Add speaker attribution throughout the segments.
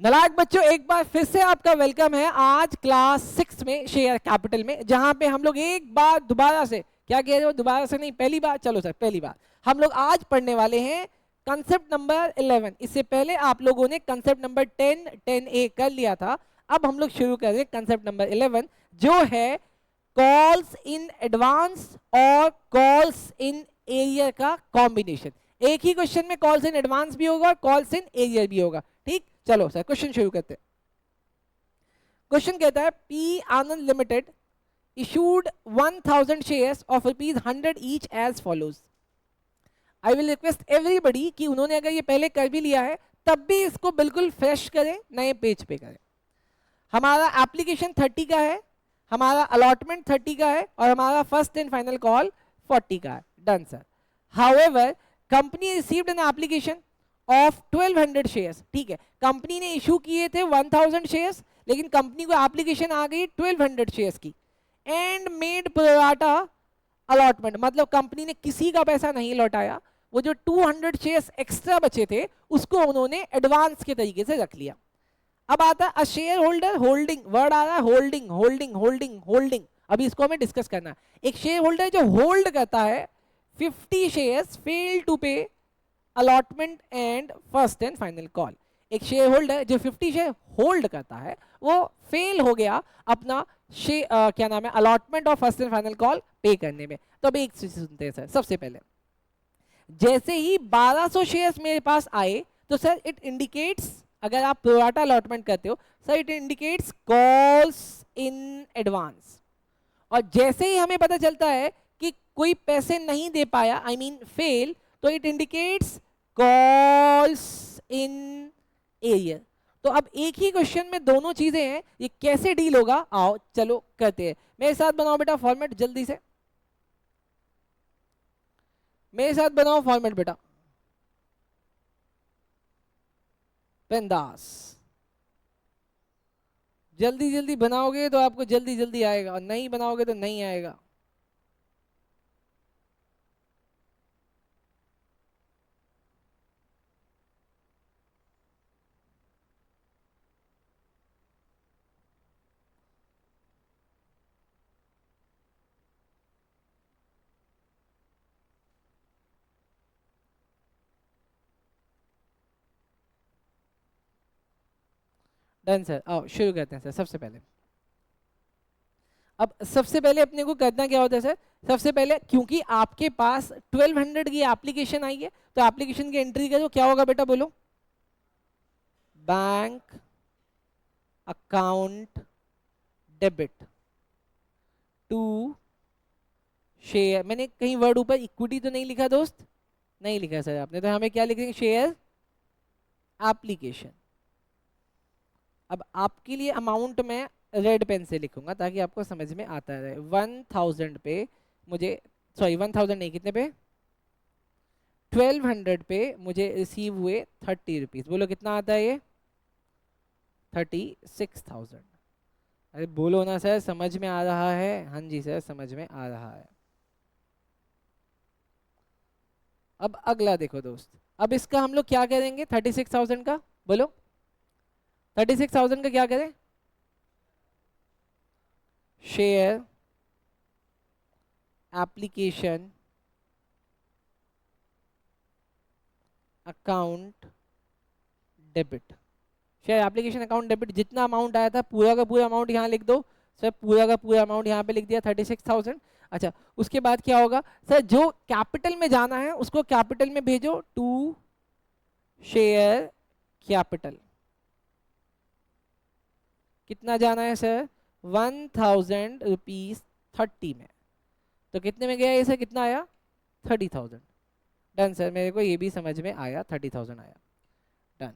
Speaker 1: नालायक बच्चों, एक बार फिर से आपका वेलकम है आज क्लास 6 में शेयर कैपिटल में, जहां पे हम लोग एक बार दोबारा से, क्या कह रहे हो, दोबारा से नहीं, पहली बार, चलो सर पहली बार हम लोग आज पढ़ने वाले हैं कंसेप्ट नंबर 11। इससे पहले आप लोगों ने कंसेप्ट नंबर 10 10A कर लिया था। अब हम लोग शुरू कर रहे हैं कंसेप्ट नंबर 11, जो है कॉल्स इन एडवांस और कॉल्स इन एरियर का कॉम्बिनेशन। एक ही क्वेश्चन में कॉल्स इन एडवांस भी होगा और कॉल्स इन एरियर भी होगा। ठीक, चलो सर क्वेश्चन शुरू करते हैं। क्वेश्चन कहता है P Anand limited issued 1000 shares of ₹100 each as follows. I will request everybody कि उन्होंने अगर ये पहले कर भी लिया है तब भी इसको बिल्कुल फ्रेश करें, नए पेज पे करें। हमारा एप्लीकेशन 30 का है, हमारा अलॉटमेंट 30 का है और हमारा फर्स्ट एंड फाइनल कॉल 40 का है। Done sir. However company received an application of 1200 shares. ठीक है, कंपनी ने इशू किए थे 1000 शेयर्स, लेकिन कंपनी को एप्लीकेशन आ गई 1200 शेयर्स की। एंड मेड प्रोराटा अलॉटमेंट, मतलब कंपनी ने किसी का पैसा नहीं लौटाया, वो जो 200 शेयर्स एक्स्ट्रा बचे थे उसको उन्होंने एडवांस के तरीके से रख लिया। अब आता है अ शेयर होल्डर होल्डिंग, वर्ड आ रहा है होल्डिंग होल्डिंग होल्डिंग होल्डिंग। अभी इसको हमें डिस्कस करना है। एक शेयर होल्डर जो होल्ड करता है 50 shares fail to pay allotment and first and final call. एक शेयर होल्डर जो 50 शेयर होल्ड करता है वो फेल हो गया अपना क्या नाम है, अलॉटमेंट और फर्स्ट एंड फाइनल कॉल पे करने में। तो अब एक चीज सुनते हैं सर। सबसे पहले जैसे ही 1200 शेयर्स मेरे पास आए तो सर इट इंडिकेट्स, अगर आप प्रोराटा अलॉटमेंट करते हो sir, it indicates calls in advance. और जैसे ही हमें पता चलता है कि कोई पैसे नहीं दे पाया, आई मीन फेल, तो it indicates calls in arrear. तो अब एक ही क्वेश्चन में दोनों चीजें हैं, ये कैसे डील होगा, आओ चलो करते हैं। मेरे साथ बनाओ बेटा फॉर्मेट जल्दी से, मेरे साथ बनाओ फॉर्मेट बेटा। पेंदास, जल्दी जल्दी बनाओगे तो आपको जल्दी जल्दी आएगा, और नहीं बनाओगे तो नहीं आएगा। डन सर, आओ शुरू करते हैं सर। सबसे पहले, अब सबसे पहले अपने को करना क्या होता है सर, सबसे पहले क्योंकि आपके पास 1200 की एप्लीकेशन आई है तो एप्लीकेशन की एंट्री करो, क्या होगा बेटा बोलो, bank account debit to share. मैंने कहीं वर्ड ऊपर इक्विटी तो नहीं लिखा दोस्त, नहीं लिखा सर आपने, तो हमें क्या लिखेंगे, शेयर एप्लीकेशन। अब आपके लिए अमाउंट में रेड पेन से लिखूंगा ताकि आपको समझ में आता रहे। 1000 पे मुझे, सॉरी 1000 नहीं, कितने पे, 1200 पे मुझे रिसीव हुए 30 रुपीज। बोलो कितना आता है ये, 36,000। अरे बोलो ना सर, समझ में आ रहा है, हाँ जी सर समझ में आ रहा है। अब अगला देखो दोस्त, अब इसका हम लोग क्या करेंगे, 36,000 का बोलो, 36,000 का क्या करें, share application account debit. Share application account debit, जितना अमाउंट आया था पूरा का पूरा अमाउंट यहाँ लिख दो सर, पूरा का पूरा अमाउंट यहाँ पे लिख दिया 36,000। अच्छा, उसके बाद क्या होगा सर, जो कैपिटल में जाना है उसको कैपिटल में भेजो, टू शेयर कैपिटल। कितना जाना है सर, 1000 रुपीज 30 में, तो कितने में गया ये सर, कितना आया, 30,000। डन सर, मेरे को ये भी समझ में आया, 30,000 आया। डन।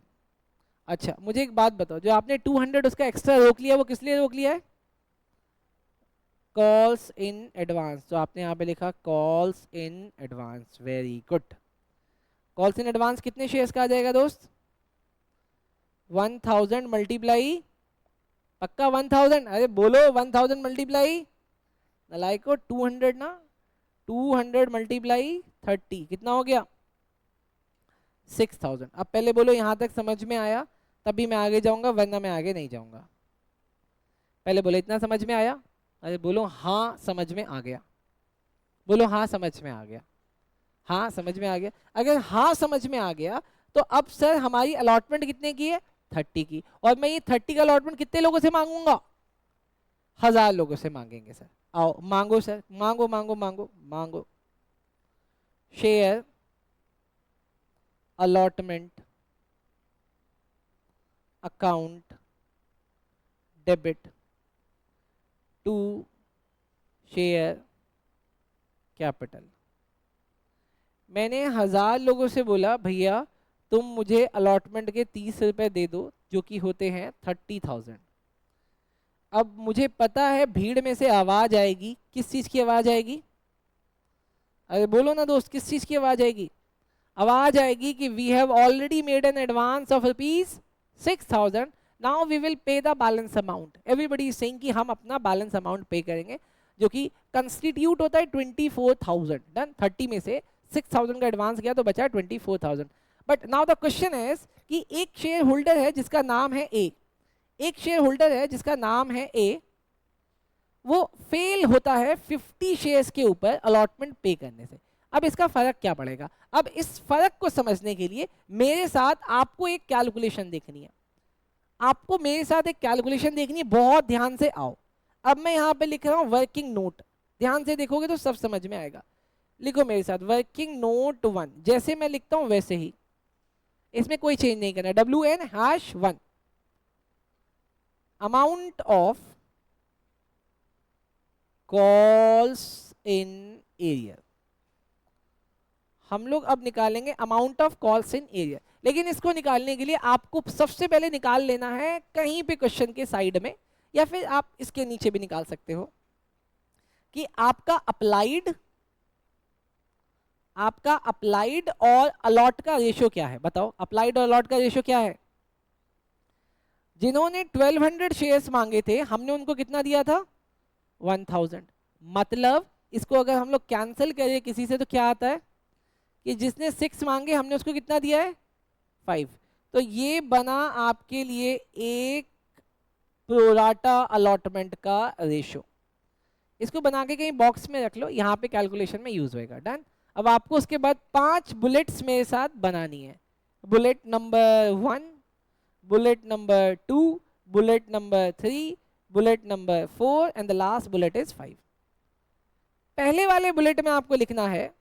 Speaker 1: अच्छा मुझे एक बात बताओ, जो आपने 200 उसका एक्स्ट्रा रोक लिया वो किस लिए रोक लिया है, कॉल्स इन एडवांस। तो आपने यहाँ पे लिखा calls in advance, very good. Calls in advance कितने शेयर्स का आ जाएगा दोस्त, 1000 मल्टीप्लाई, पक्का 1000, अरे बोलो 1000 मल्टीप्लाई, नलाइको 200 ना, 200 मल्टीप्लाई 30 कितना हो गया, 6000। अब पहले बोलो यहाँ तक समझ में आया, तभी मैं आगे जाऊंगा, वरना मैं आगे नहीं जाऊंगा। पहले बोलो इतना समझ में आया? अरे बोलो हाँ समझ में आ गया, बोलो हाँ समझ में आ गया, हाँ समझ में आ गया। अगर हाँ समझ में आ गया तो अब सर हमारी अलॉटमेंट कितने की है? 30 की। और मैं ये 30 का अलॉटमेंट कितने लोगों से मांगूंगा? 1000 लोगों से मांगेंगे सर। आओ मांगो सर, मांगो मांगो मांगो मांगो। Share allotment account debit to share capital. मैंने 1000 लोगों से बोला भैया तुम मुझे अलॉटमेंट के 30 रुपए दे दो, जो कि होते हैं 30,000। अब मुझे पता है भीड़ में से आवाज आएगी, किस चीज की आवाज आएगी? अरे बोलो ना दोस्त, किस चीज की आवाज आएगी? आवाज आएगी कि we have already made an advance of ₹6,000, now we will pay the balance amount. Everybody is saying कि हम अपना बैलेंस अमाउंट पे करेंगे, जो कि कंस्टिट्यूट होता है 24,000। डन, 30 में से 6,000 का एडवांस गया तो बचा 24,000। But now the question is कि एक शेयर होल्डर है जिसका नाम है ए, एक शेयर होल्डर है जिसका नाम है ए, वो फेल होता है 50 शेयर्स के ऊपर अलॉटमेंट पे करने से। अब इसका फर्क क्या पड़ेगा? अब इस फर्क को समझने के लिए मेरे साथ आपको एक कैलकुलेशन देखनी है, आपको मेरे साथ एक कैलकुलेशन देखनी है, बहुत ध्यान से आओ। अब मैं यहाँ पे लिख रहा हूँ वर्किंग नोट, ध्यान से देखोगे तो सब समझ में आएगा। लिखो मेरे साथ वर्किंग नोट 1, जैसे मैं लिखता हूँ वैसे ही, इसमें कोई चेंज नहीं करना। WN#1 amount of calls in area. हम लोग अब निकालेंगे amount of calls in area, लेकिन इसको निकालने के लिए आपको सबसे पहले निकाल लेना है कहीं पे क्वेश्चन के साइड में, या फिर आप इसके नीचे भी निकाल सकते हो, कि आपका अप्लाइड और अलॉट का रेशियो क्या है। बताओ अप्लाइड और अलॉट का रेशियो क्या है? जिन्होंने 1200 शेयर्स मांगे थे हमने उनको कितना दिया था? 1000। मतलब इसको अगर हम लोग कैंसिल करें किसी से तो क्या आता है कि जिसने 6 मांगे हमने उसको कितना दिया है? 5। तो ये बना आपके लिए एक प्रोराटा अलॉटमेंट का रेशियो। इसको बना के कहीं बॉक्स में रख लो, यहाँ पे कैलकुलेशन में यूज होएगा। डन। अब आपको उसके बाद 5 बुलेट्स मेरे साथ बनानी है। Bullet number 1, bullet number 2, bullet number 3, bullet number 4 and the last bullet is 5। पहले वाले बुलेट में आपको लिखना है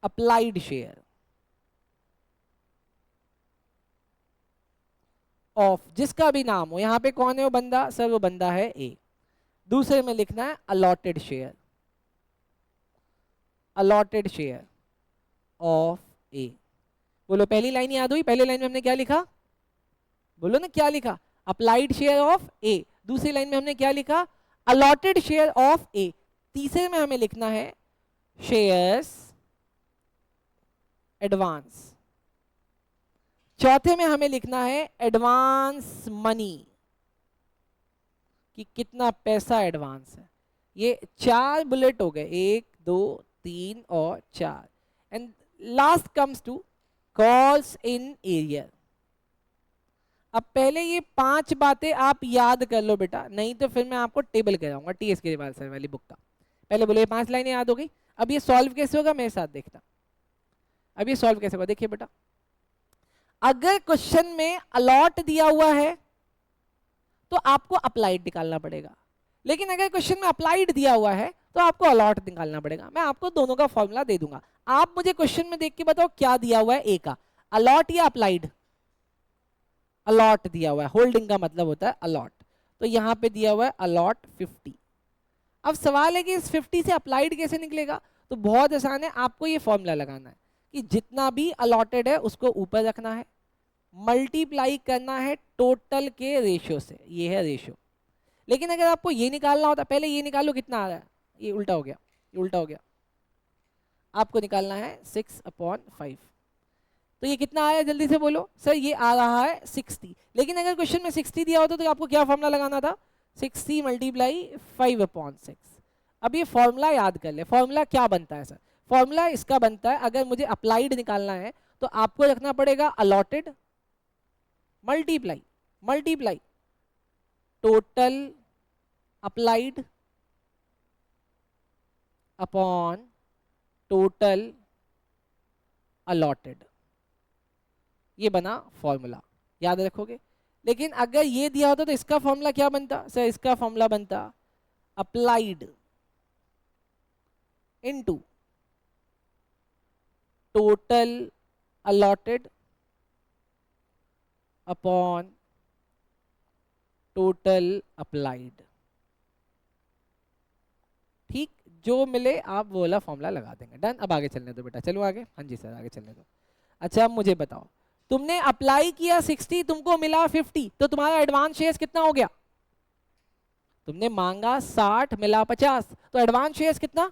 Speaker 1: अप्लाइड शेयर ऑफ, जिसका भी नाम हो, यहां पे कौन है वो बंदा? सर वो बंदा है ए। दूसरे में लिखना है allotted share, allotted share of a. बोलो पहली लाइन याद हुई? पहली लाइन में हमने क्या लिखा? बोलो ना क्या लिखा? अप्लाइड शेयर ऑफ ए। दूसरी लाइन में हमने क्या लिखा? अलॉटेड शेयर ऑफ ए। तीसरे में हमें लिखना है शेयर्स एडवांस। चौथे में हमें लिखना है एडवांस मनी, कि कितना पैसा एडवांस है। ये 4 बुलेट हो गए, 1 2 3 और 4। And last comes to calls in area. अब पहले ये 5 बातें आप याद कर लो बेटा, नहीं तो फिर मैं आपको टेबल कराऊंगा TS केजरीवाल सर वाली बुक का। पहले बोले 5 लाइनें याद हो गई। अब ये सॉल्व कैसे होगा मेरे साथ देखना। अब ये सॉल्व कैसे होगा देखिए बेटा, अगर क्वेश्चन में अलॉट दिया हुआ है तो आपको अप्लाइड निकालना पड़ेगा, लेकिन अगर क्वेश्चन में अप्लाइड दिया हुआ है तो आपको अलॉट निकालना पड़ेगा। मैं आपको दोनों का फॉर्मूला दे दूंगा, आप मुझे क्वेश्चन में देख के बताओ क्या दिया हुआ है ए का, अलॉट या अप्लाइड? अलॉट दिया हुआ है, होल्डिंग का मतलब होता है अलॉट, तो यहां पे दिया हुआ है अलॉट 50। अब सवाल है कि इस 50 से अप्लाइड कैसे निकलेगा? तो बहुत आसान है, आपको ये फॉर्मूला लगाना है कि जितना भी अलॉटेड है उसको ऊपर रखना है, मल्टीप्लाई करना है टोटल के रेशियो से, ये है रेशियो। लेकिन अगर आपको ये निकालना होता, पहले ये निकालो कितना आ रहा है, ये उल्टा हो गया, ये उल्टा हो गया। आपको निकालना है 6/5, तो ये कितना आया जल्दी से बोलो। सर ये आ रहा है 60, लेकिन अगर क्वेश्चन में 60 दिया होता तो आपको क्या फॉर्मूला लगाना था? 60 × 5/6। अब ये फॉर्मूला याद कर ले, फॉर्मूला क्या बनता है सर? फॉर्मूला इसका बनता है, अगर मुझे अप्लाइड निकालना है तो आपको रखना पड़ेगा allotted, multiply multiply total applied upon total allotted, ये बना फॉर्मूला, याद रखोगे। लेकिन अगर ये दिया होता तो इसका फॉर्मूला क्या बनता सर? इसका फॉर्मूला बनता applied into total allotted upon total applied. ठीक, जो मिले आप वो वाला फॉर्मूला लगा देंगे। डन। अब आगे चलने दो बेटा, चलो आगे। हाँ जी सर, आगे चलने दो। अच्छा, अब मुझे बताओ, तुमने अप्लाई किया 60, तुमको मिला 50, तो तुम्हारा एडवांस शेयर्स कितना हो गया? तुमने मांगा 60, मिला 50, तो एडवांस शेयर्स कितना?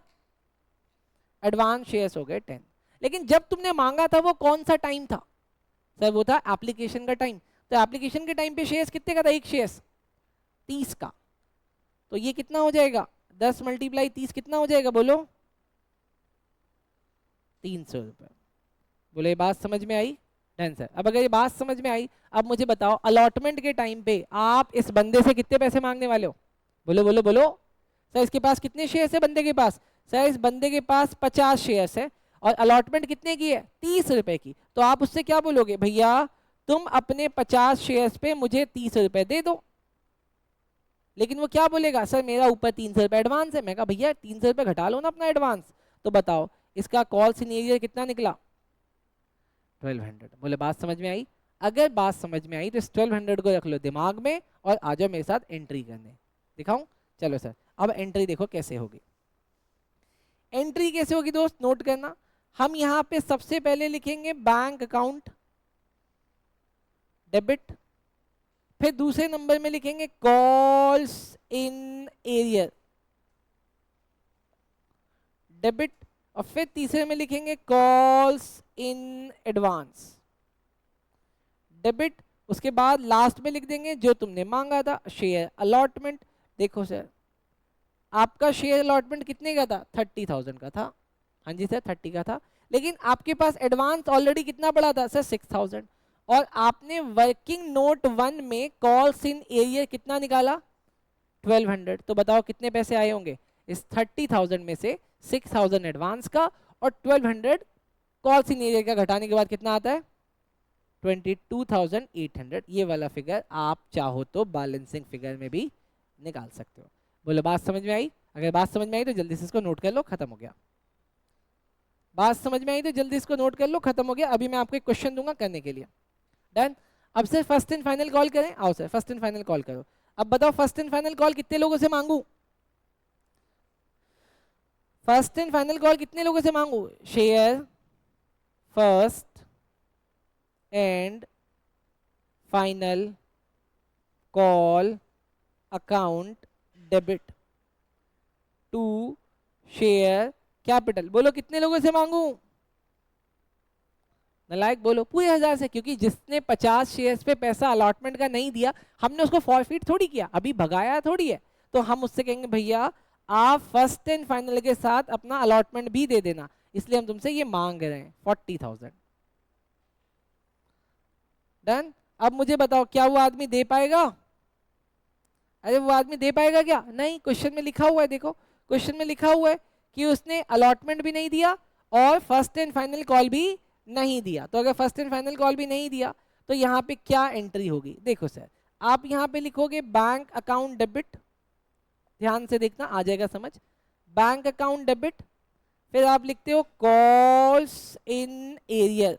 Speaker 1: एडवांस शेयर्स हो गए 10। लेकिन जब तुमने मांगा था वो कौन सा टाइम था सर? वो था एप्लीकेशन का टाइम। तो एप्लीकेशन के टाइम पे शेयर्स कितने का था? एक शेयर्स 30 का। तो ये कितना हो जाएगा? 10 मल्टीप्लाई 30 कितना हो जाएगा बोलो? 300 रुपये। बोले ये बात समझ में आई? Done sir. अब अगर ये बात समझ में आई, अब मुझे बताओ अलॉटमेंट के टाइम पे आप इस बंदे से कितने पैसे मांगने वाले हो? बोलो बोलो बोलो। सर इसके पास कितने शेयर्स है बंदे के पास? सर इस बंदे के पास 50 शेयर्स है और अलॉटमेंट कितने की है? 30 रुपए की। तो आप उससे क्या बोलोगे? भैया तुम अपने 50 शेयर्स पे मुझे 30 रुपए दे दो। लेकिन वो क्या बोलेगा? सर मेरा ऊपर 300 रुपये एडवांस है। मैं कहा भैया 300 रुपये घटा लो ना अपना एडवांस। तो बताओ इसका कॉल सिनेरियो कितना निकला? 1200। बोले बात समझ में आई? अगर बात समझ में आई तो इस 1200 को रख लो दिमाग में और आ जाओ मेरे साथ एंट्री करने। दिखाऊं? चलो सर, अब एंट्री देखो कैसे होगी। एंट्री कैसे होगी दोस्त, नोट करना। हम यहाँ पे सबसे पहले लिखेंगे बैंक अकाउंट डेबिट, फिर दूसरे नंबर में लिखेंगे कॉल्स इन एरियर डेबिट, और फिर तीसरे में लिखेंगे कॉल्स इन एडवांस डेबिट। उसके बाद लास्ट में लिख देंगे जो तुमने मांगा था, शेयर अलॉटमेंट। देखो सर आपका शेयर अलॉटमेंट कितने का था? 30,000 का था। हाँ जी सर 30 का था। लेकिन आपके पास एडवांस ऑलरेडी कितना पड़ा था सर? 6,000। और आपने वर्किंग नोट 1 में कॉल्स इन एरियर कितना निकाला? 1200। तो बताओ कितने पैसे आए होंगे? इस 30,000 में से 6,000 एडवांस का और 1200 कॉल्स इन एरियर का घटाने के बाद कितना आता है? 22,800। ये वाला फिगर आप चाहो तो बैलेंसिंग फिगर में भी निकाल सकते हो। बोलो बात समझ में आई? अगर बात समझ में आई तो जल्दी से इसको नोट कर लो, खत्म हो गया। बात समझ में आई तो जल्दी इसको नोट कर लो, खत्म हो गया। अभी मैं आपको एक क्वेश्चन दूंगा करने के लिए। डन। अब sir first and final call करें। आओ sir first and final call करो। अब बताओ फर्स्ट एंड फाइनल कॉल कितने लोगों से मांगू? फर्स्ट एंड फाइनल कॉल कितने लोगों से मांगू? Share first and final call account debit to share capital. बोलो कितने लोगों से मांगू? नालायक बोलो पूरे 1000 से, क्योंकि जिसने 50 शेयर्स पे पैसा अलॉटमेंट का नहीं दिया हमने उसको फॉरफिट थोड़ी किया, अभी भगाया थोड़ी है। तो हम उससे कहेंगे भैया आप फर्स्ट एंड फाइनल के साथ अपना अलॉटमेंट भी दे देना, इसलिए हम तुमसे ये मांग रहे हैं 40,000। डन। अब मुझे बताओ क्या वो आदमी दे पाएगा? अरे वो आदमी दे पाएगा क्या? नहीं। क्वेश्चन में लिखा हुआ है, देखो क्वेश्चन में लिखा हुआ है कि उसने अलॉटमेंट भी नहीं दिया और फर्स्ट एंड फाइनल कॉल भी नहीं दिया। तो अगर फर्स्ट एंड फाइनल कॉल भी नहीं दिया तो यहाँ पे क्या एंट्री होगी? देखो सर आप यहाँ पे लिखोगे बैंक अकाउंट डेबिट, ध्यान से देखना आ जाएगा समझ। बैंक अकाउंट डेबिट, फिर आप लिखते हो calls in arrear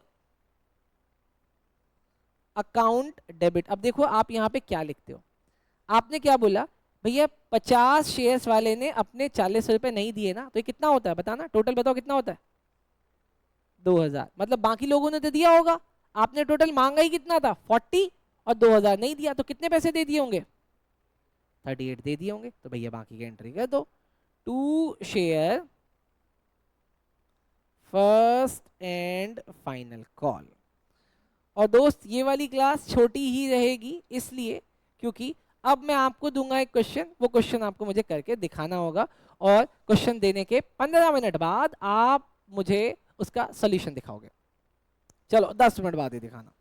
Speaker 1: account debit. अब देखो आप यहाँ पे क्या लिखते हो, आपने क्या बोला? भैया 50 शेयर्स वाले ने अपने 40 रुपए नहीं दिए ना, तो ये कितना होता है बताना, टोटल बताओ कितना होता है? 2000। मतलब बाकी लोगों ने तो दिया होगा, आपने टोटल मांगा ही कितना था? 40 और 2000 नहीं दिया, तो कितने पैसे दे दिए होंगे? 38 दे दिए होंगे। तो भैया बाकी की एंट्री कर दो, to share first and final call. और दोस्त ये वाली क्लास छोटी ही रहेगी इसलिए क्योंकि अब मैं आपको दूंगा एक क्वेश्चन, वो क्वेश्चन आपको मुझे करके दिखाना होगा और क्वेश्चन देने के 15 मिनट बाद आप मुझे उसका सॉल्यूशन दिखाओगे। चलो 10 मिनट बाद ही दिखाना,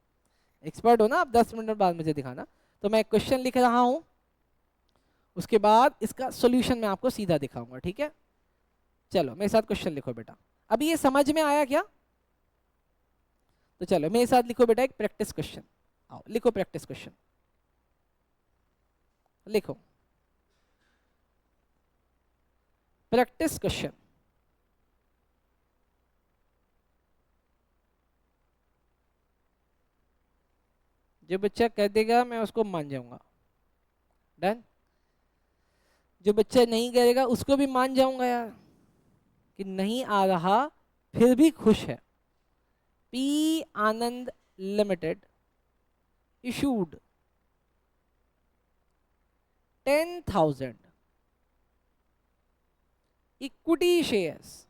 Speaker 1: एक्सपर्ट हो ना आप, 10 मिनट बाद मुझे दिखाना। तो मैं क्वेश्चन लिख रहा हूं, उसके बाद इसका सॉल्यूशन मैं आपको सीधा दिखाऊंगा, ठीक है। चलो मेरे साथ क्वेश्चन लिखो बेटा। अभी ये समझ में आया क्या? तो चलो मेरे साथ लिखो बेटा एक प्रैक्टिस क्वेश्चन। आओ लिखो प्रैक्टिस क्वेश्चन, लिखो प्रैक्टिस क्वेश्चन। जो बच्चा कह देगा मैं उसको मान जाऊंगा, डन। जो बच्चा नहीं करेगा उसको भी मान जाऊंगा यार, कि नहीं आ रहा फिर भी खुश है। P Anand limited issued 10,000 equity shares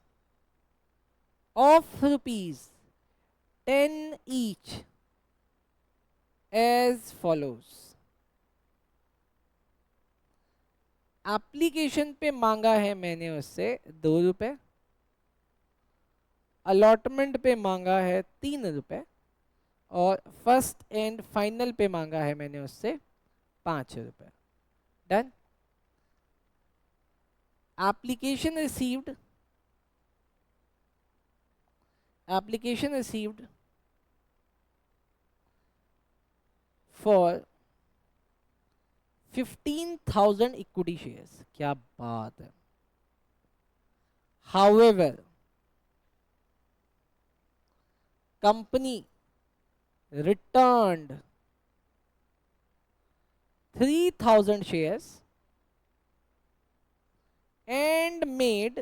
Speaker 1: of ₹10 each as follows। Application पे मांगा है मैंने उससे ₹2, अलॉटमेंट पे मांगा है ₹3, और फर्स्ट एंड फाइनल पे मांगा है मैंने उससे ₹5। Done. application received for 15,000 equity shares। क्या बात है। however company returned 3,000 shares and made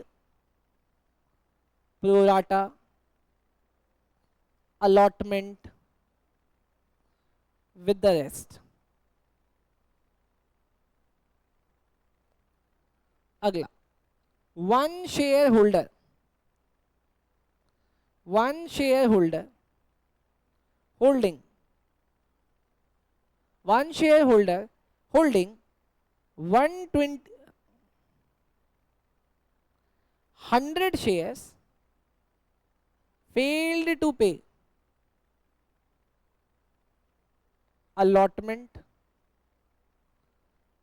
Speaker 1: pro rata allotment with the rest। अगला, one shareholder holding 100 shares failed to pay allotment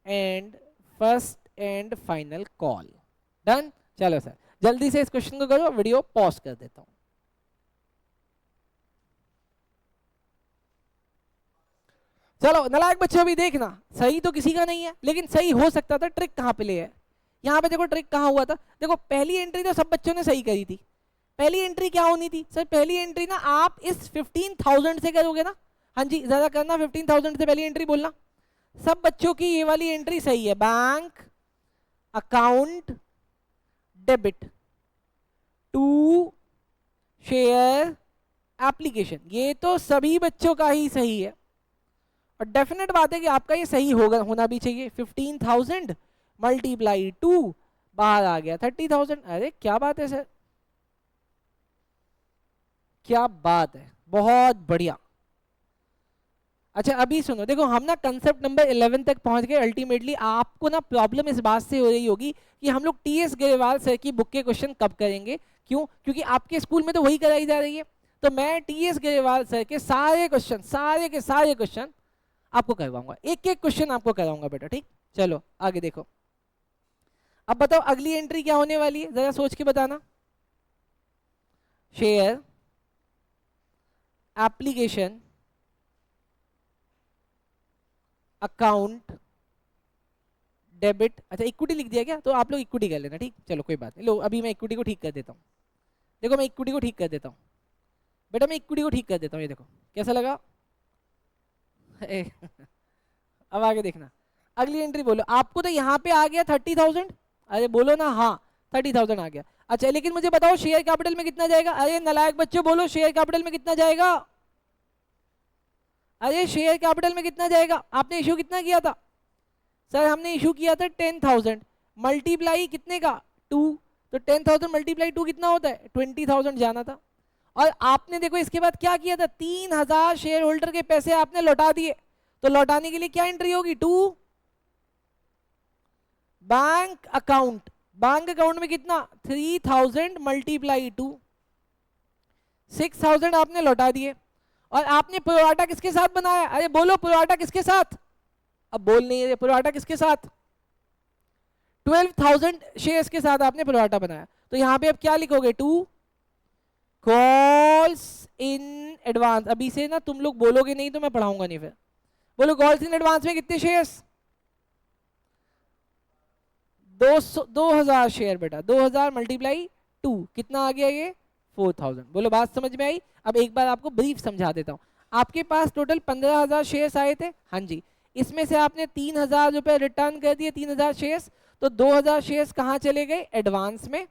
Speaker 1: and first and final call। Done. चलो sir जल्दी से इस question को करो, वीडियो पॉज कर देता हूं। चलो नालायक बच्चों अभी देखना, सही तो किसी का नहीं है, लेकिन सही हो सकता था। ट्रिक कहां पे ले है, यहाँ पे देखो ट्रिक कहाँ हुआ था। देखो पहली एंट्री तो सब बच्चों ने सही करी थी। पहली एंट्री क्या होनी थी सर? पहली एंट्री ना आप इस 15,000 से करोगे ना। हाँ जी ज्यादा करना, 15,000 से पहली एंट्री बोलना। सब बच्चों की ये वाली एंट्री सही है, bank account debit to share application. ये तो सभी बच्चों का ही सही है, और डेफिनेट बात है कि आपका ये सही होगा, होना भी चाहिए। 15,000 मल्टीप्लाई 2 बाहर आ गया 30,000। अरे क्या बात है सर, क्या बात है, बहुत बढ़िया। अच्छा अभी सुनो, देखो हम ना कंसेप्ट नंबर 11 तक पहुंच गए। अल्टीमेटली आपको ना प्रॉब्लम इस बात से हो रही होगी कि हम लोग टीएस ग्रेवाल सर की बुक के क्वेश्चन कब करेंगे। क्यों? क्योंकि आपके स्कूल में तो वही कराई जा रही है। तो मैं टीएस ग्रेवाल सर के सारे क्वेश्चन आपको करवाऊंगा, एक एक क्वेश्चन आपको कराऊंगा बेटा, ठीक। चलो आगे देखो। अब बताओ अगली एंट्री क्या होने वाली है, जरा सोच के बताना। Share application account debit. अच्छा इक्विटी लिख दिया क्या? तो आप लोग इक्विटी कर लेना, ठीक। चलो कोई बात नहीं, लो अभी मैं इक्विटी को ठीक कर देता हूँ। देखो मैं इक्विटी को ठीक कर देता हूँ बेटा, मैं इक्विटी को ठीक कर देता हूँ। ये देखो कैसा लगा। अब आगे देखना, अगली एंट्री बोलो। आपको तो यहाँ पे आ गया 30,000। अरे बोलो ना, हाँ 30,000 आ गया। अच्छा लेकिन मुझे बताओ शेयर कैपिटल में कितना जाएगा? अरे नालायक बच्चों बोलो, शेयर कैपिटल में कितना जाएगा? अरे शेयर कैपिटल में कितना जाएगा? आपने इशू कितना किया था सर? हमने इशू किया था 10,000 मल्टीप्लाई कितने का? 2। तो 10,000 मल्टीप्लाई 2 कितना होता है? 20,000 जाना था। और आपने देखो इसके बाद क्या किया था, 3,000 शेयर होल्डर के पैसे आपने लौटा दिए। तो लौटाने के लिए क्या एंट्री होगी? 2 बैंक अकाउंट। बैंक अकाउंट में कितना? 3,000 मल्टीप्लाई 2, 6,000 आपने लौटा दिए। और आपने प्रोराटा किसके साथ बनाया? अरे बोलो प्रोराटा किसके साथ? अब बोल नहीं रहे, प्रोराटा किसके साथ? 12,000 शेयर्स के साथ आपने प्रोराटा बनाया। तो यहां पे अब क्या लिखोगे? To calls in advance. अभी से ना तुम लोग बोलोगे नहीं तो मैं पढ़ाऊंगा नहीं फिर। बोलो कॉल्स इन एडवांस में कितने शेयर्स? 2000 शेयर बेटा। 2000 मल्टीप्लाई 2 कितना आ गया ये? 4000। बोलो बात समझ में आई? अब एक बार आपको ब्रीफ समझा देता हूँ। आपके पास टोटल 15,000 शेयर्स आए थे, हाँ जी। इसमें से आपने 3,000 रुपए रिटर्न कर दिए, 3,000 शेयर्स। तो 2,000 शेयर्स कहाँ चले गए? एडवांस में।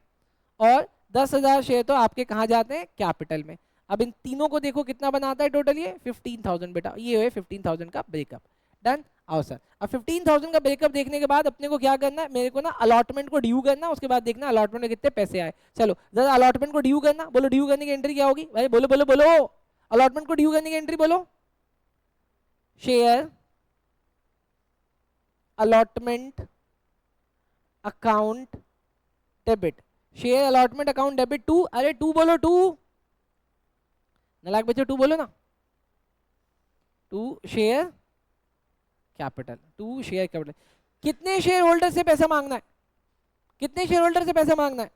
Speaker 1: और 10,000 शेयर तो आपके कहाँ जाते हैं? कैपिटल में। अब इन तीनों को देखो कितना बनाता है टोटल? ये 15,000 बेटा। ये हुए 15,000 का ब्रेकअप। डन। आओ सर, अब 15,000 का ब्रेकअप देखने के बाद अपने को क्या करना है? मेरे को ना अलॉटमेंट को ड्यू करना, उसके बाद देखना अलॉटमेंट में कितने पैसे आए। चलो जरा अलॉटमेंट को ड्यू करना। बोलो ड्यू करने की एंट्री क्या होगी भाई? बोलो बोलो बोलो, अलॉटमेंट को ड्यू करने की एंट्री बोलो। Share allotment account debit. Share allotment account debit to, अरे टू बोलो, टू नलायक बच्चों, टू बोलो ना। To share capital, to share capital. कितने शेयर होल्डर से पैसा मांगना है? कितने शेयर होल्डर से पैसा मांगना है?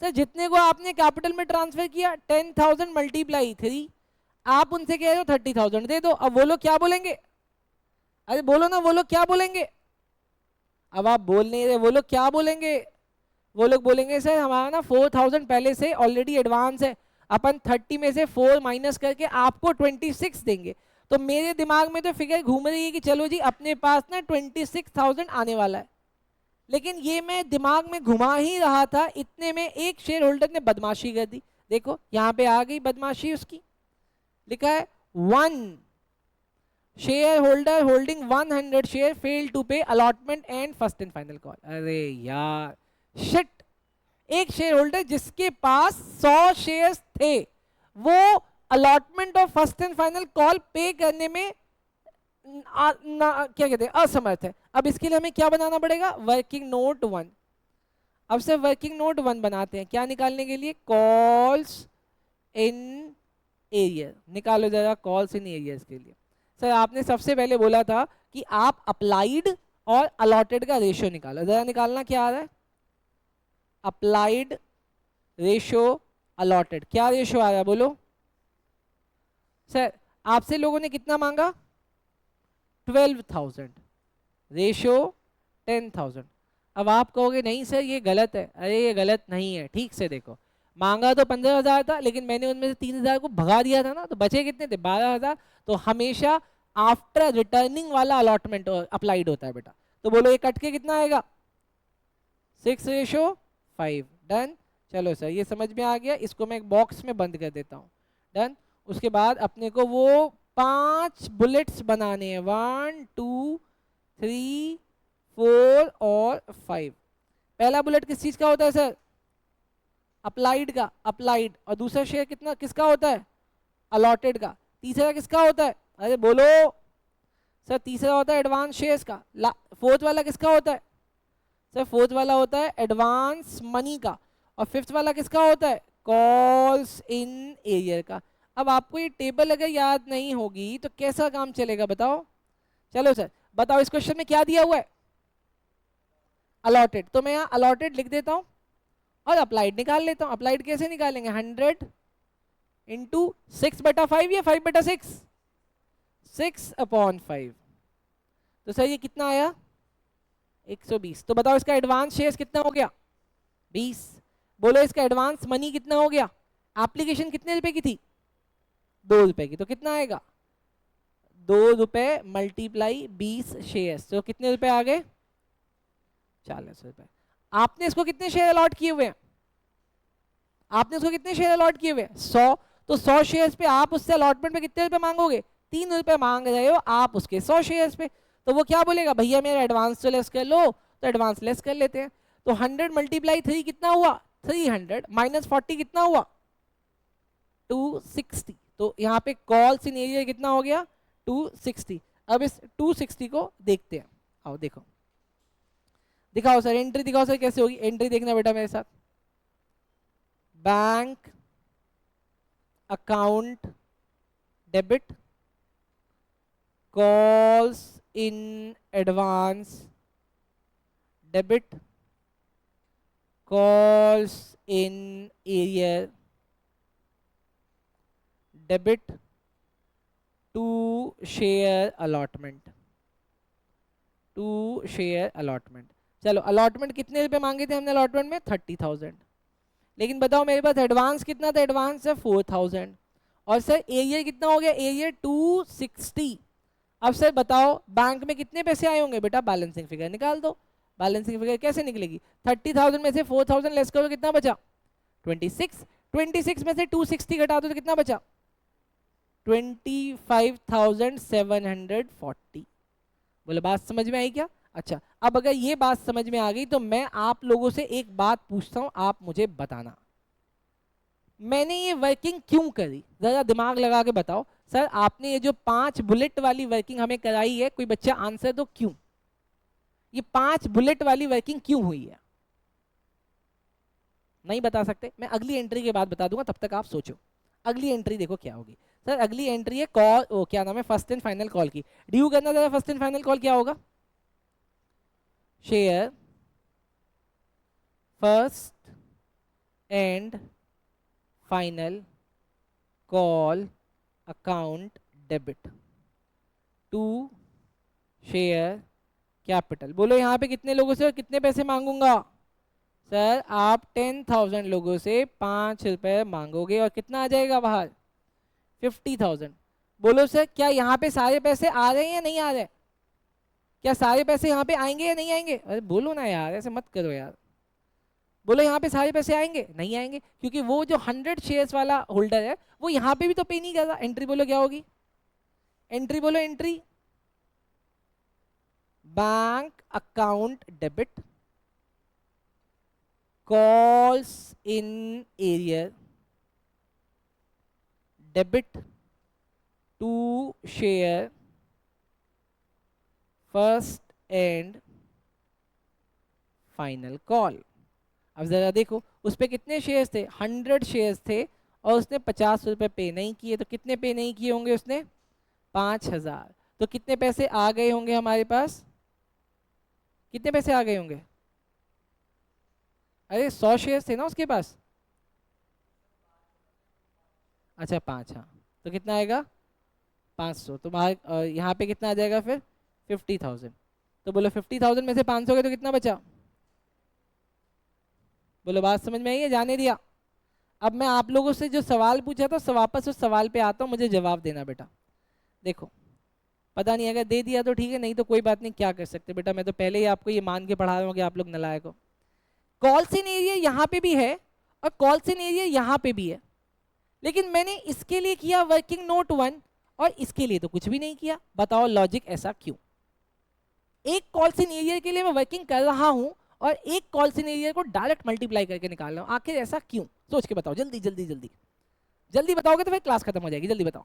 Speaker 1: सर जितने को आपने कैपिटल में ट्रांसफर किया 10,000 मल्टीप्लाई 3, आप उनसे कह रहे हो 30,000 दे दो। अब वो लोग क्या बोलेंगे? अरे बोलो ना, वो लोग क्या बोलेंगे? अब आप बोल नहीं रहे, वो लोग क्या बोलेंगे? वो लोग बोलेंगे सर हमारा ना 4,000 पहले से ऑलरेडी एडवांस है, अपन 30 में से 4 माइनस करके आपको 26 देंगे। तो मेरे दिमाग में तो फिगर घूम रही है कि चलो जी अपने पास ना 26,000 आने वाला है। लेकिन ये मैं दिमाग में घुमा ही रहा था, इतने में एक शेयर होल्डर ने बदमाशी कर दी। देखो यहाँ पे आ गई बदमाशी उसकी। लिखा है 1 share holder holding 100 share fail to pay allotment and first and final call. अरे यार शिट, एक शेयर होल्डर जिसके पास 100 शेयर्स थे वो अलॉटमेंट और फर्स्ट एंड फाइनल कॉल पे करने में क्या कहते हैं, असमर्थ है। अब इसके लिए हमें क्या बनाना पड़ेगा? Working note 1। अब से वर्किंग नोट 1 बनाते हैं, क्या निकालने के लिए? Calls in arrear. निकालो जरा कॉल्स इन एरियर्स के लिए। सर आपने सबसे पहले बोला था कि आप अप्लाइड और अलॉटेड का रेशियो निकालो, जरा निकालना क्या आ रहा है? अप्लाइड रेशियो अलॉटेड, क्या रेशियो आ रहा है बोलो? सर आपसे लोगों ने कितना मांगा? 12,000, रेशियो 10,000। अब आप कहोगे नहीं सर ये गलत है। अरे ये गलत नहीं है, ठीक से देखो। मांगा तो 15,000 था, लेकिन मैंने उनमें से 3,000 को भगा दिया था ना, तो बचे कितने थे? 12,000। तो हमेशा आफ्टर रिटर्निंग वाला अलॉटमेंट अप्लाइड होता है बेटा। तो बोलो ये कट के कितना आएगा? 6:5। डन। चलो सर ये समझ में आ गया, इसको मैं एक बॉक्स में बंद कर देता हूँ। डन। उसके बाद अपने को वो 5 बुलेट्स बनाने हैं, 1 2 3 4 और 5। पहला बुलेट किस चीज का होता है सर? अप्लाइड का, अप्लाइड। और दूसरा शेयर कितना किसका होता है? अलॉटेड का। तीसरा किसका होता है? अरे बोलो सर। तीसरा होता है एडवांस शेयर्स का। फोर्थ वाला किसका होता है? सर फोर्थ वाला होता है एडवांस मनी का। और फिफ्थ वाला किसका होता है? कॉल्स इन एरियर का। अब आपको ये टेबल अगर याद नहीं होगी तो कैसा काम चलेगा बताओ? चलो सर बताओ, इस क्वेश्चन में क्या दिया हुआ है? अलॉटेड। तो मैं यहाँ अलॉटेड लिख देता हूँ और अप्लाइड निकाल लेता हूँ। अप्लाइड कैसे निकालेंगे? 100 इंटू 6/5 या 5/6? 6/5। तो सर ये कितना आया? 120। तो बताओ इसका एडवांस शेयर्स कितना हो गया? 20। बोलो इसका एडवांस मनी कितना हो गया? एप्लीकेशन कितने रुपए की थी? 2 रुपए की। तो कितना आएगा? 2 रुपए मल्टीप्लाई 20 शेयर्स, तो कितने रुपए आ गए? 40 रुपए। आपने इसको कितने शेयर अलॉट किए हुए हैं? आपने इसको कितने शेयर अलॉट किए हुए हैं? 100। तो 100 शेयर्स पे आप उससे अलॉटमेंट पे कितने रुपए मांगोगे? 3 रुपए मांग रहे हो आप उसके 100 शेयर्स पे। तो वो क्या बोलेगा? भैया मेरा एडवांस तो लेस कर लो। तो एडवांस लेस कर लेते हैं। तो 100 मल्टीप्लाई 3 कितना हुआ? 300 माइनस 40 कितना हुआ? 260। तो यहाँ पे कॉल्स इन एरिया कितना हो गया? 260। अब इस 260 को देखते हैं। आओ देखो, दिखाओ सर एंट्री दिखाओ सर, कैसे होगी एंट्री? देखना बेटा मेरे साथ। Bank account debit calls in advance, debit calls in arrear, debit to share allotment, to share allotment. चलो अलॉटमेंट कितने रुपए मांगे थे हमने अलॉटमेंट में 30,000, लेकिन बताओ मेरे पास एडवांस कितना था, एडवांस है 4,000, और सर एरियर कितना हो गया, एरियर 260। अब सर बताओ बैंक में कितने पैसे आए होंगे, बेटा बैलेंसिंग फिगर निकाल दो। बैलेंसिंग फिगर कैसे निकलेगी, 30,000 में से 4,000 लेस करो कितना बचा 26, 26 में से 260 घटा दो तो कितना बचा 25,740। बोले बात समझ में आई क्या। अच्छा अब अगर ये बात समझ में आ गई तो मैं आप लोगों से एक बात पूछता हूं, आप मुझे बताना मैंने ये वर्किंग क्यों करी, जरा दिमाग लगा के बताओ। सर आपने ये जो 5 बुलेट वाली वर्किंग हमें कराई है, कोई बच्चा आंसर दो क्यों, ये 5 बुलेट वाली वर्किंग क्यों हुई है। नहीं बता सकते, मैं अगली एंट्री के बाद बता दूंगा, तब तक आप सोचो। अगली एंट्री देखो क्या होगी। सर अगली एंट्री है कॉल, ओ क्या नाम है, फर्स्ट एंड फाइनल कॉल की। ड्यू करना जरा, फर्स्ट एंड फाइनल कॉल क्या होगा, share first and final call account debit to share capital. बोलो यहाँ पे कितने लोगों से और कितने पैसे मांगूंगा। सर आप 10,000 लोगों से 5 रुपए मांगोगे और कितना आ जाएगा बाहर 50,000। बोलो सर क्या यहाँ पे सारे पैसे आ रहे हैं या नहीं आ रहे, क्या सारे पैसे यहाँ पे आएंगे या नहीं आएंगे। अरे बोलो ना यार, ऐसे मत करो यार। बोलो यहाँ पे सारे पैसे आएंगे, नहीं आएंगे, क्योंकि वो जो 100 शेयर्स वाला होल्डर है वो यहाँ पे भी तो पे नहीं कर रहा। एंट्री बोलो क्या होगी, एंट्री बोलो, entry bank account debit calls in area debit to share first and final call। अब जरा देखो उस पे कितने शेयर्स थे, 100 शेयर्स थे और उसने 50 रुपए पे नहीं किए, तो कितने पे नहीं किए होंगे उसने 5,000। तो कितने पैसे आ गए होंगे हमारे पास, कितने पैसे आ गए होंगे, अरे 100 शेयर्स थे ना उसके पास। अच्छा 5, हाँ तो कितना आएगा 500, तो यहाँ पे कितना आ जाएगा फिर 50,000। तो बोलो 50,000 में से 500 गए तो कितना बचा। बोलो बात समझ में आई है, जाने दिया। अब मैं आप लोगों से जो सवाल पूछा था वापस उस सवाल पे आता हूँ, मुझे जवाब देना बेटा। देखो पता नहीं अगर दे दिया तो ठीक है, नहीं तो कोई बात नहीं, क्या कर सकते बेटा, मैं तो पहले ही आपको ये मान के पढ़ा रहा हूँ कि आप लोग नालायक हो। कॉल्स इन एरिया यहाँ पे भी है और कॉल्स इन एरिया यहाँ पे भी है, लेकिन मैंने इसके लिए किया वर्किंग नोट 1 और इसके लिए तो कुछ भी नहीं किया। बताओ लॉजिक ऐसा क्यों। एक कॉल्स इन एरिया के लिए मैं वर्किंग कर रहा हूं और एक कॉल्स इन एरिया को डायरेक्ट मल्टीप्लाई करके निकाल रहा हूं, आखिर ऐसा क्यों, सोच के बताओ, जल्दी जल्दी जल्दी जल्दी बताओगे तो फिर क्लास खत्म हो जाएगी, जल्दी बताओ।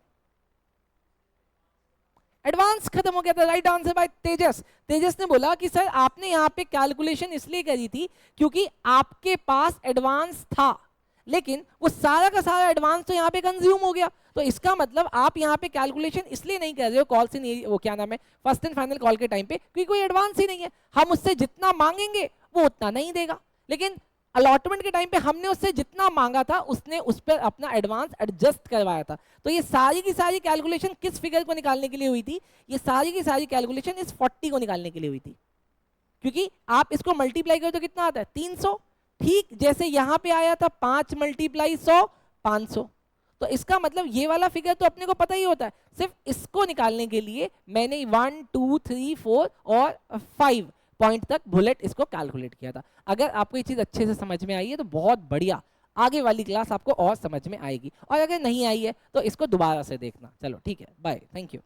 Speaker 1: एडवांस खत्म हो गया था, राइट आंसर बाय तेजस। तेजस ने बोला कि सर आपने यहाँ पे कैलकुलेशन इसलिए करी थी क्योंकि आपके पास एडवांस था, लेकिन वो सारा का सारा एडवांस तो यहाँ पे कंज्यूम हो गया, तो इसका मतलब आप यहाँ पे कैलकुलेशन इसलिए नहीं कर रहे हो कॉल्स इन वो क्या नाम है फर्स्ट एंड फाइनल कॉल के टाइम पे, क्योंकि कोई एडवांस ही नहीं है। हम उससे जितना मांगेंगे वो उतना नहीं देगा, लेकिन अलॉटमेंट के टाइम पे हमने उससे जितना मांगा था उसने उस पर अपना एडवांस एडजस्ट करवाया था। तो ये सारी की सारी कैलकुलेशन किस फिगर को निकालने के लिए हुई थी, ये सारी की सारी कैलकुलेशन इस 40 को निकालने के लिए हुई थी, क्योंकि आप इसको मल्टीप्लाई करो तो कितना आता है 300। ठीक जैसे यहाँ पे आया था 5 × 100 500, तो इसका मतलब ये वाला फिगर तो अपने को पता ही होता है। सिर्फ इसको निकालने के लिए मैंने 1 2 3 4 और 5 पॉइंट तक बुलेट इसको कैलकुलेट किया था। अगर आपको ये चीज़ अच्छे से समझ में आई है तो बहुत बढ़िया, आगे वाली क्लास आपको और समझ में आएगी, और अगर नहीं आई है तो इसको दोबारा से देखना। चलो ठीक है, बाय, थैंक यू।